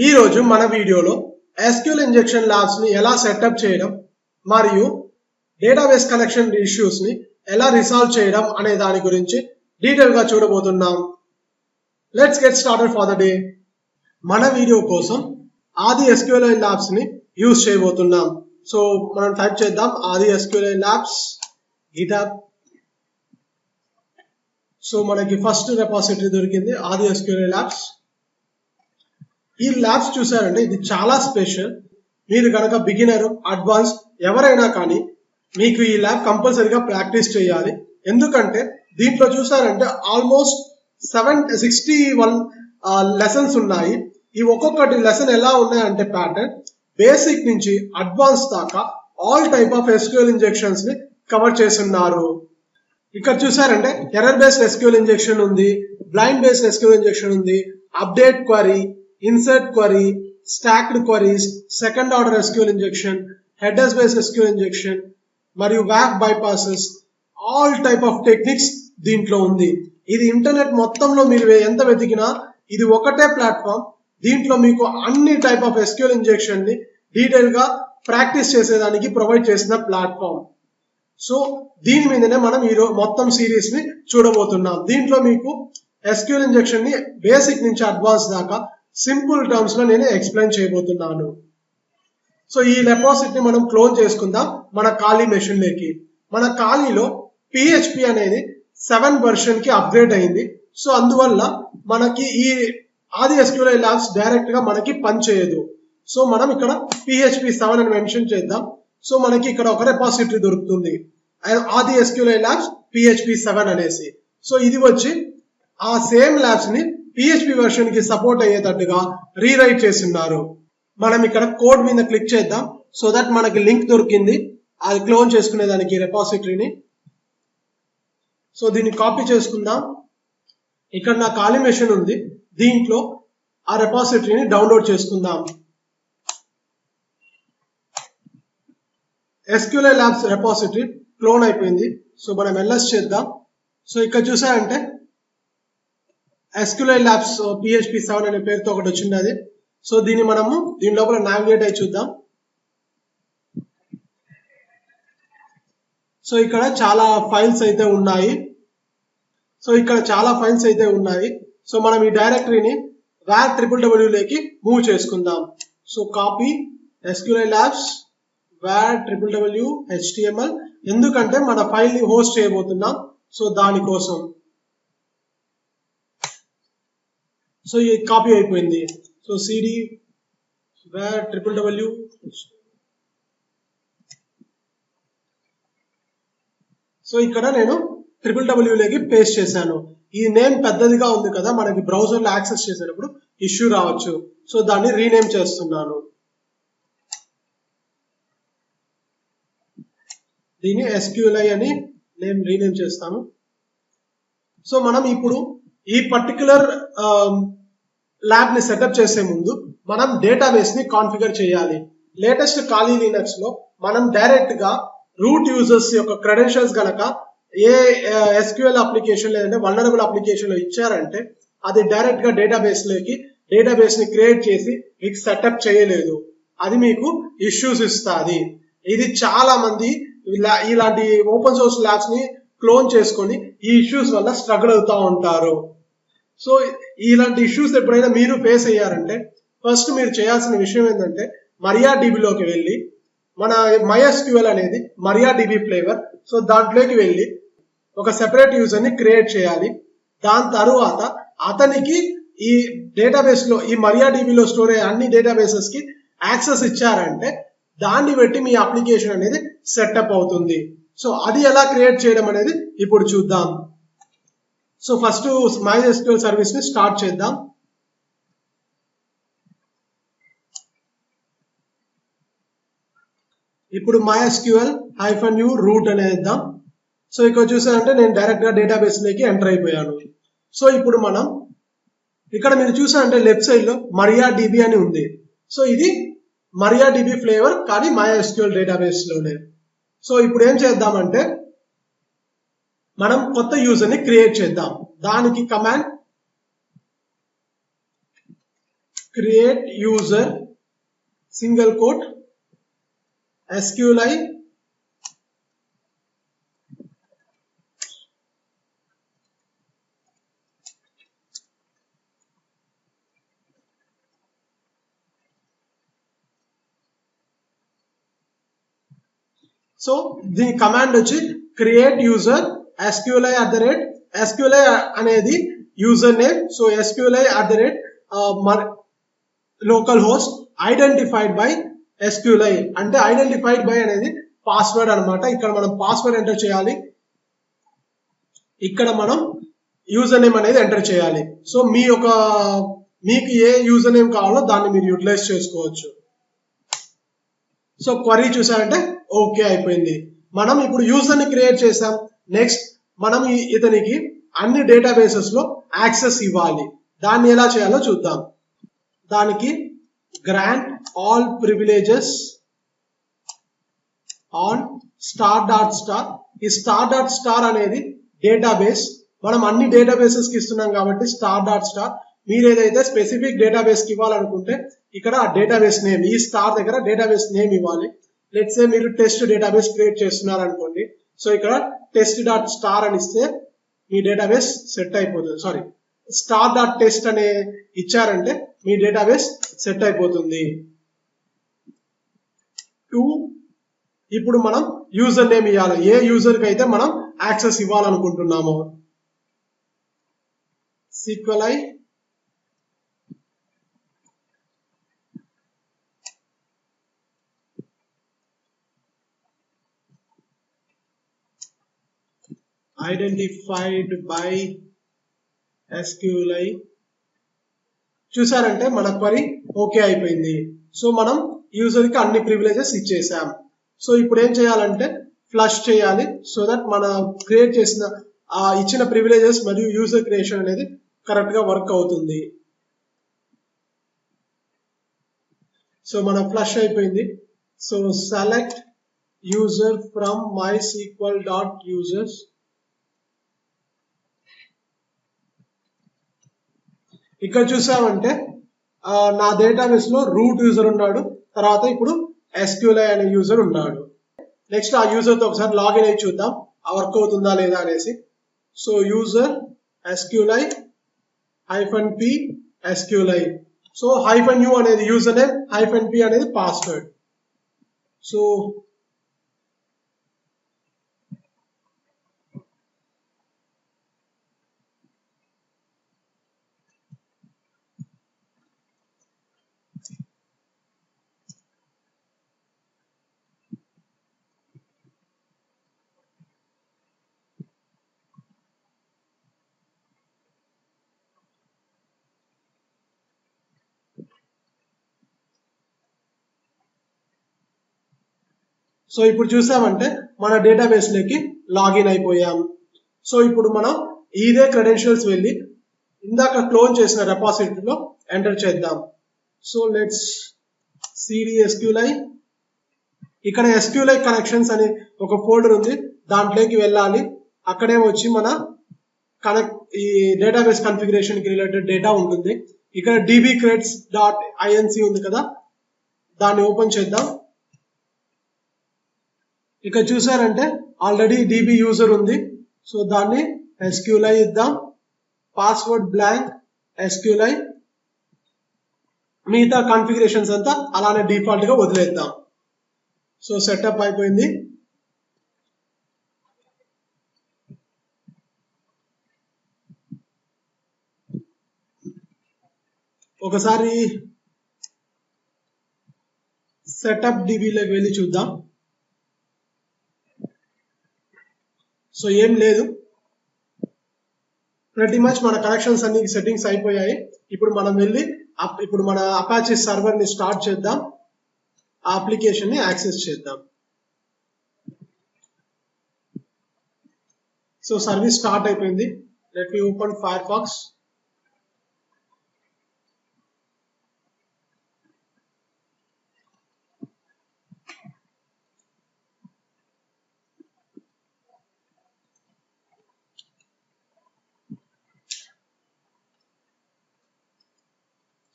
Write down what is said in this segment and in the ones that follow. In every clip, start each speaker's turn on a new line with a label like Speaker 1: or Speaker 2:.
Speaker 1: ఈ రోజు మన వీడియోలో SQL ఇంజెక్షన్ ల్యాబ్స్ ని ఎలా సెటప్ చేయడం మరియు డేటాబేస్ కనెక్షన్ ఇష్యూస్ ని ఎలా రిసాల్వ్ చేయడం అనే దాని గురించి డీటెయిల్ గా చూడబోతున్నాం. Let's get started for the day. మన వీడియో కోసం ఆది SQL ల్యాబ్స్ ని యూజ్ చేయబోతున్నాం. సో మనం టైప్ చేద్దాం ఆది SQL ల్యాబ్స్ గిటబ్. సో మనకి ఫస్ట్ రెపాజిటరీ దొరికింది ఆది SQL ల్యాబ్స్. ఈ ల్యాబ్స్ చూసారంటే ఇది చాలా స్పెషల్. మీరు కనుక బిగినర్ అడ్వాన్స్ ఎవరైనా కానీ మీకు ఈ ల్యాబ్ కంపల్సరీగా ప్రాక్టీస్ చేయాలి. ఎందుకంటే దీంట్లో చూసారంటే ఆల్మోస్ట్ 61 లెసన్స్ ఉన్నాయి. ఈ ఒక్కొక్కటి లెసన్ ఎలా ఉన్నాయంటే ప్యాటర్న్ బేసిక్ నుంచి అడ్వాన్స్ దాకా all type of SQL injections ని కవర్ చేస్తున్నారు. ఇక్కడ చూసారంటే ఎర్రర్ బేస్డ్ SQL ఇంజెక్షన్ ఉంది, బ్లైండ్ బేస్డ్ SQL ఇంజెక్షన్ ఉంది, update query, insert query, stacked queries, second order SQL injection, headers based SQL injection మరియు WAF bypasses, all type of techniques దీంట్లో ఉంది. ఇది ఇంటర్నెట్ మొత్తంలో మీరు ఎంత వెతికినా ఇది ఒకటే ప్లాట్ఫామ్. దీంట్లో మీకు అన్ని టైప్ ఆఫ్ SQL ఇంజెక్షన్ ని డీటెయిల్ గా ప్రాక్టీస్ చేసేదానికి ప్రొవైడ్ చేసిన ప్లాట్ఫామ్. సో దీని మీదనే మనం ఈరోజు మొత్తం సిరీస్ ని చూడబోతున్నాం. దీంట్లో మీకు SQL ఇంజెక్షన్ ని బేసిక్ నుంచి అడ్వాన్స్ దాకా సింపుల్ టర్మ్స్ లో నేను ఎక్స్ప్లెయిన్ చేయబోతున్నాను. సో ఈ రెపాజిటరీని మనం క్లోన్ చేసుకుందాం మన ఖాళీ మెషిన్ లోకి. మన ఖాళీలో PHP అనేది 7 వెర్షన్ కి అప్గ్రేడ్ అయింది. సో అందువల్ల మనకి ఈ ఆది SQL ల్యాబ్స్ డైరెక్ట్ గా మనకి పనిచేయదు. సో మనం ఇక్కడ PHP 7 అని మెన్షన్ చేద్దాం. సో మనకి ఇక్కడ ఒక రెపాజిటరీ దొరుకుతుంది ఆది SQL ల్యాబ్స్ PHP 7 అనేసి. సో ఇది వచ్చి ఆ సేమ్ ల్యాబ్స్ ని PHP వెర్షన్ కి సపోర్ట్ అయ్యేటట్టుగా రీరైట్ చేస్తున్నారు. మనం ఇక్కడ కోడ్ మీద క్లిక్ చేద్దాం. సో దట్ మనకి లింక్ దొరికింది అది క్లోన్ చేసుకునే దానికి రెపాజిటరీని. సో దీన్ని కాపీ చేసుకుందాం. ఇక్కడ నా ఖాళీ మెషిన్ ఉంది, దీంట్లో ఆ రెపాజిటరీని డౌన్లోడ్ చేసుకుందాం. SQL ల్యాబ్స్ రెపాజిటరీ క్లోన్ అయిపోయింది. సో మనం LS చేద్దాం. సో ఇక్కడ చూసారంటే SQL ల్యాబ్స్ PHP 7 అనే పేరుతో ఒకటి వచ్చింది అది. సో దీన్ని మనము దీని లోపల నావిగేట్ అయి చూద్దాం. సో ఇక్కడ చాలా ఫైల్స్ అయితే ఉన్నాయి. సో మనం ఈ డైరెక్టరీని var www లోకి మూవ్ చేసుకుందాం. So copy SQL labs var www HTML, ఎందుకంటే మన ఫైల్ ని హోస్ట్ చేయబోతున్నాం. సో దానికోసం సో ఈ కాపీ అయిపోయింది. So cd var www. So ఇక్కడ నేను www లోకి పేస్ట్ చేశాను. ఈ నేమ్ పెద్దదిగా ఉంది కదా, మనకి బ్రౌజర్ లో యాక్సెస్ చేసేటప్పుడు ఇష్యూ రావచ్చు. సో దాన్ని రీనేమ్ చేస్తున్నాను. దీన్ని SQLi అని నేను రీనేమ్ చేస్తాను. సో మనం ఇప్పుడు ఈ పర్టికులర్ ల్యాబ్ ని సెటప్ చేసే ముందు మనం డేటాబేస్ ని కాన్ఫిగర్ చేయాలి. లేటెస్ట్ ఖాళీ లినక్స్ లో మనం డైరెక్ట్ గా రూట్ యూజర్స్ యొక్క క్రెడెన్షియల్స్ గనక ఏ SQL అప్లికేషన్ లేదంటే వల్నరబుల్ అప్లికేషన్ లో ఇచ్చారంటే అది డైరెక్ట్ గా డేటాబేస్ ని క్రియేట్ చేసి మీకు సెటప్ చేయలేదు, అది మీకు ఇష్యూస్ ఇస్తుంది. ఇది చాలా మంది ఇలాంటి ఓపెన్ సోర్స్ ల్యాబ్స్ ని క్లోన్ చేసుకొని ఈ ఇష్యూస్ వల్ల స్ట్రగుల్ అవుతా ఉంటారు. సో ఇలాంటి ఇష్యూస్ ఎప్పుడైనా మీరు ఫేస్ అయ్యారంటే ఫస్ట్ మీరు చేయాల్సిన విషయం ఏంటంటే MariaDB లోకి వెళ్ళి మన MySQL అనేది MariaDB ఫ్లేవర్, సో దాంట్లోకి వెళ్ళి ఒక సెపరేట్ యూజర్ ని క్రియేట్ చేయాలి. దాని తరువాత అతనికి ఈ డేటాబేస్ లో ఈ MariaDB లో స్టోర్ అయ్యే అన్ని డేటాబేసెస్ కి యాక్సెస్ ఇచ్చారంటే దాన్ని బట్టి మీ అప్లికేషన్ అనేది సెటప్ అవుతుంది. సో అది ఎలా క్రియేట్ చేయడం అనేది ఇప్పుడు చూద్దాం. సో ఫస్ట్ MySQL సర్వీస్ ని స్టార్ట్ చేద్దాం. ఇప్పుడు MySQL-u root అనేది ఇద్దాం. సో ఇక్కడ చూసారంటే నేను డైరెక్ట్ గా డేటాబేస్ లోకి ఎంటర్ అయిపోయాను. సో ఇప్పుడు మనం ఇక్కడ మీరు చూసారంటే లెఫ్ట్ సైడ్ లో MariaDB అని ఉంది. సో ఇది MariaDB ఫ్లేవర్ కానీ MySQL డేటాబేస్ లోనే. సో ఇప్పుడు ఏం చేద్దామంటే మనం కొత్త యూజర్ ని క్రియేట్ చేద్దాం. దానికి command create user single quote SQLi so దీని కమాండ్ వచ్చి క్రియేట్ యూజర్ SQLi SQLi అనేది user name. So SQLi local host identified by SQLi అంటే ఐడెంటిఫైడ్ బై అనేది పాస్వర్డ్ అన్నమాట. ఇక్కడ మనం పాస్వర్డ్ ఎంటర్ చేయాలి, ఇక్కడ మనం యూజర్ నేమ్ అనేది ఎంటర్ చేయాలి. సో మీకు ఏ యూజర్ నేమ్ కావాలో దాన్ని మీరు యూటిలైజ్ చేసుకోవచ్చు. సో క్వరీ చూసారంటే ఓకే అయిపోయింది. మనం ఇప్పుడు యూజర్ ని క్రియేట్ చేసాం. నెక్స్ట్ మనం ఇతనికి అన్ని డేటాబేసెస్ లో యాక్సెస్ ఇవ్వాలి. దాన్ని ఎలా చేయాలో చూద్దాం. దానికి grant all privileges on star.star. ఈ star.star అనేది డేటాబేస్. మనం అన్ని డేటాబేసెస్ కి ఇస్తున్నాం కాబట్టి star.star. మీరు ఏదైతే స్పెసిఫిక్ డేటాబేస్ కి ఇవ్వాలనుకుంటే ఇక్కడ డేటాబేస్ నేమ్, ఈ స్టార్ దగ్గర డేటాబేస్ నేమ్ ఇవ్వాలి. లెట్స్ సే మీరు టెస్ట్ డేటాబేస్ క్రియేట్ చేస్తున్నారు అనుకోండి. సో ఇక్కడ test.star అని ఇస్తే మీ డేటాబేస్ సెట్ అయిపోతుంది. సారీ, star.test అనే ఇచ్చారంటే మీ డేటాబేస్ సెట్ అయిపోతుంది. ఇప్పుడు మనం యూజర్ నేమ్ ఇవ్వాలి. ఏ యూజర్ కి అయితే మనం యాక్సెస్ ఇవ్వాలనుకుంటున్నామో. SQLi identified by SQLi. చూసారంటే మన క్వరీ ఓకే అయిపోయింది. సో మనం యూజర్ కి అన్ని ప్రివిలేజెస్ ఇచ్చేసాం. సో ఇప్పుడు ఏం చేయాలంటే ఫ్లష్ చేయాలి. సో దట్ మన క్రియేట్ చేసిన ఇచ్చిన ప్రివిలేజెస్ మరియు యూజర్ క్రియేషన్ అనేది కరెక్ట్ గా వర్క్ అవుతుంది. సో మన ఫ్లష్ అయిపోయింది. So select user from mysql.users. ఇక్కడ చూసామంటే నా డేటాబేస్ లో రూట్ యూజర్ ఉన్నాడు, తర్వాత ఇప్పుడు SQLi అనే యూజర్ ఉన్నాడు. నెక్స్ట్ ఆ యూజర్ తో ఒకసారి లాగిన్ అయ్యి చూద్దాం వర్క్ అవుతుందా లేదా అనేసి. So user SQLi -p SQLi. So -u అనేది యూజర్ నేమ్, -p అనేది పాస్వర్డ్. సో ఇప్పుడు చూసామంటే మన డేటాబేస్ లోకి లాగిన్ అయిపోయాం. సో ఇప్పుడు మనం ఇదే క్రెడెన్షియల్స్ వెళ్ళి ఇందాక క్లోన్ చేసిన రెపాజిటరీలో ఎంటర్ చేద్దాం. So let's cd SQLi. ఇక్కడ SQLi కనెక్షన్స్ అని ఒక ఫోల్డర్ ఉంది, దాంట్లోకి వెళ్ళాలి. అక్కడే వచ్చి మన ఈ డేటాబేస్ కన్ఫిగరేషన్ కి రిలేటెడ్ డేటా ఉంటుంది. ఇక్కడ dbcrates.inc ఉంది కదా, దాన్ని ఓపెన్ చేద్దాం. ఇక్కడ చూసారంటే ఆల్రెడీ DB యూజర్ ఉంది. సో దాన్ని SQLi ఇద్దాం. Password blank SQLi. మిగతా కాన్ఫిగరేషన్స్ అంతా అలానే డిఫాల్ట్ గా వదిలేద్దాం. సో సెటప్ అయిపోయింది. ఒకసారి సెటప్ DBలోకి వెళ్ళి చూద్దాం. సో ఏం లేదు, ప్రతి మచ్ మన కనెక్షన్స్ అన్ని సెట్టింగ్స్ అయిపోయాయి. ఇప్పుడు మనం వెళ్ళి ఇప్పుడు మన అపాచీ సర్వర్ ని స్టార్ట్ చేద్దాం, ఆ అప్లికేషన్ ని యాక్సెస్ చేద్దాం. సో సర్వీస్ స్టార్ట్ అయిపోయింది. Let me open Firefox.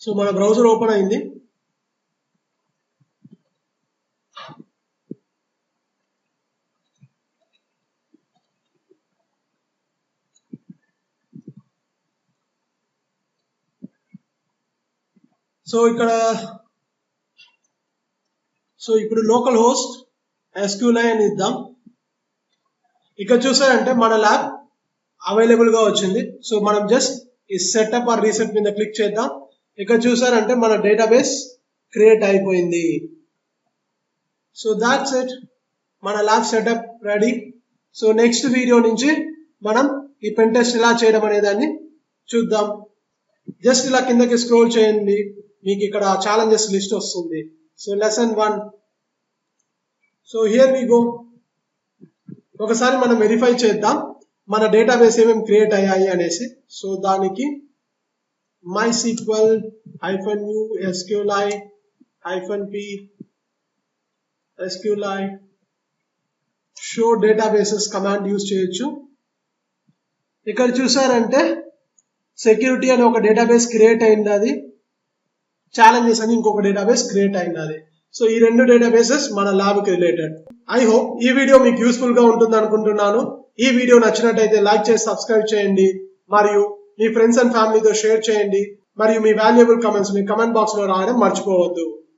Speaker 1: So మన బ్రౌజర్ ఓపెన్ అయింది. సో ఇప్పుడు లోకల్ హోస్ట్ SQLi అని ఇద్దాం. ఇక్కడ చూసారంటే మన ల్యాబ్ అవైలబుల్ గా వచ్చింది. సో మనం జస్ట్ ఈ సెటప్ ఆర్ రీసెట్ మీద క్లిక్ చేద్దాం. ఇక్కడ చూసారంటే మన డేటాబేస్ క్రియేట్ అయిపోయింది. సో దాట్స్ ఇట్, మన lab setup ready. So next video నుంచి మనం ఈ పెన్ టెస్ట్ ఎలా చేయడం అనే దాన్ని చూద్దాం. జస్ట్ ఇలా కిందకి స్క్రోల్ చేయండి, మీకు ఇక్కడ ఛాలెంజెస్ లిస్ట్ వస్తుంది. So lesson 1. So here we go. ఒకసారి మనం వెరిఫై చేద్దాం మన డేటాబేస్ ఏమేమి క్రియేట్ అయ్యాయి అనేసి. సో దానికి MySQL -u SQLi -p SQLi show databases command use చేయొచ్చు. ఇక్కడ చూసారంటే సెక్యూరిటీ అని ఒక డేటాబేస్ క్రియేట్ అయింది, అది ఛాలెంజెస్ అని ఇంకొక డేటాబేస్ క్రియేట్ అయింది అది. సో ఈ రెండు డేటాబేసెస్ మన ల్యాబ్ కి రిలేటెడ్. ఐ హోప్ ఈ వీడియో మీకు యూస్ఫుల్ గా ఉంటుంది అనుకుంటున్నాను. ఈ వీడియో నచ్చినట్టయితే లైక్ చేసి సబ్స్క్రైబ్ చేయండి, మరియు మీ ఫ్రెండ్స్ అండ్ ఫ్యామిలీతో షేర్ చేయండి, మరియు మీ వాల్యుబుల్ కమెంట్స్ మీ కమెంట్ బాక్స్ లో రాయడం మర్చిపోవద్దు.